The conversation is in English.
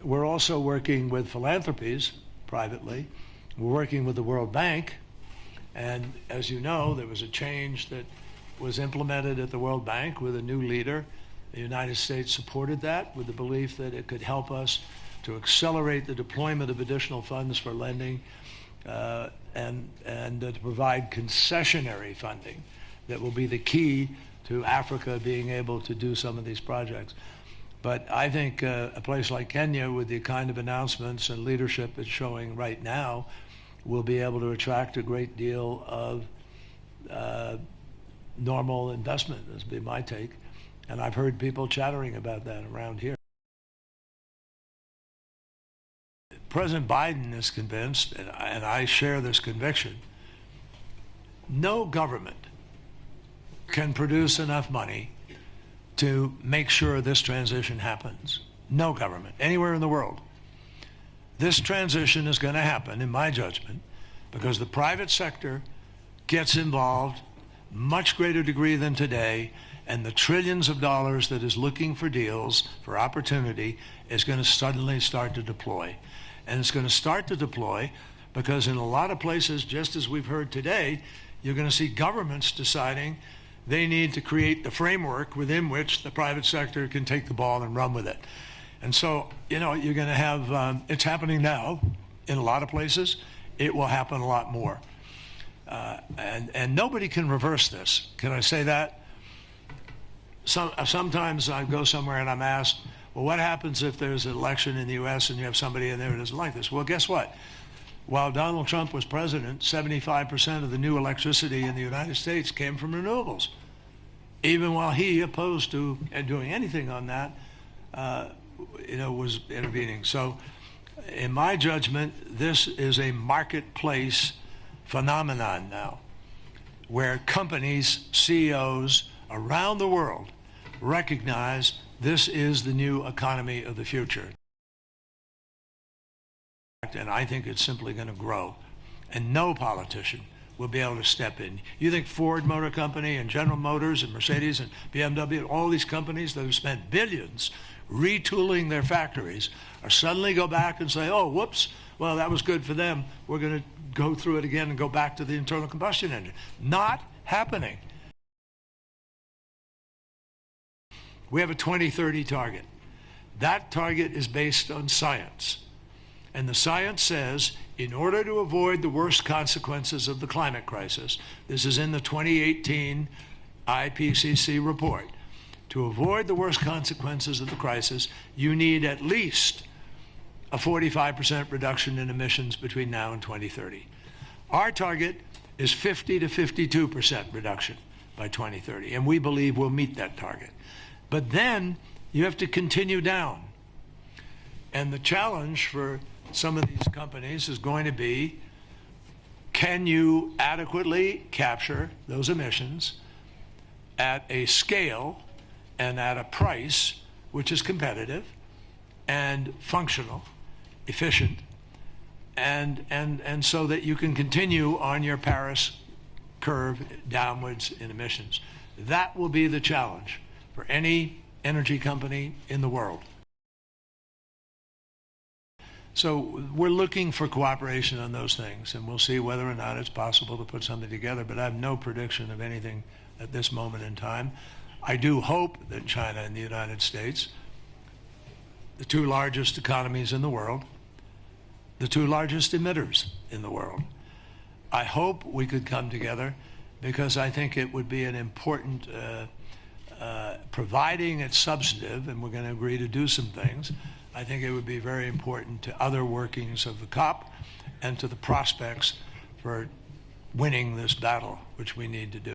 we're also working with philanthropies privately. We're working with the World Bank. And as you know, there was a change that was implemented at the World Bank with a new leader. The United States supported that with the belief that it could help us to accelerate the deployment of additional funds for lending and to provide concessionary funding that will be the key to Africa being able to do some of these projects. But I think a place like Kenya, with the kind of announcements and leadership it's showing right now, will be able to attract a great deal of normal investment. This would be my take. And I've heard people chattering about that around here. President Biden is convinced, and I share this conviction, no government can produce enough money to make sure this transition happens. No government, anywhere in the world. This transition is going to happen, in my judgment, because the private sector gets involved much greater degree than today, and the trillions of dollars that is looking for deals, for opportunity, is going to suddenly start to deploy. And it's going to start to deploy because in a lot of places, just as we've heard today, you're going to see governments deciding they need to create the framework within which the private sector can take the ball and run with it. And so, you know, you're going to have, it's happening now in a lot of places. It will happen a lot more. And nobody can reverse this. Can I say that? Sometimes I go somewhere and I'm asked, well, what happens if there's an election in the U.S. and you have somebody in there who doesn't like this? Well, guess what? While Donald Trump was president, 75% of the new electricity in the United States came from renewables. Even while he opposed to doing anything on that, was intervening. So in my judgment, this is a marketplace phenomenon now, where companies, CEOs around the world recognize this is the new economy of the future. And I think it's simply going to grow. And no politician will be able to step in. You think Ford Motor Company and General Motors and Mercedes and BMW and all these companies that have spent billions retooling their factories are suddenly go back and say, oh, whoops, well, that was good for them. We're going to go through it again and go back to the internal combustion engine. Not happening. We have a 2030 target. That target is based on science. And the science says, in order to avoid the worst consequences of the climate crisis, this is in the 2018 IPCC report, to avoid the worst consequences of the crisis, you need at least a 45% reduction in emissions between now and 2030. Our target is 50 to 52% reduction by 2030, and we believe we'll meet that target. But then you have to continue down. And the challenge for some of these companies is going to be, can you adequately capture those emissions at a scale and at a price which is competitive and functional, efficient, and so that you can continue on your Paris curve downwards in emissions. That will be the challenge for any energy company in the world. So we're looking for cooperation on those things, and we'll see whether or not it's possible to put something together, but I have no prediction of anything at this moment in time. I do hope that China and the United States, the two largest economies in the world, the two largest emitters in the world, I hope we could come together, because I think it would be an important, providing it's substantive, and we're going to agree to do some things, I think it would be very important to other workings of the COP and to the prospects for winning this battle, which we need to do.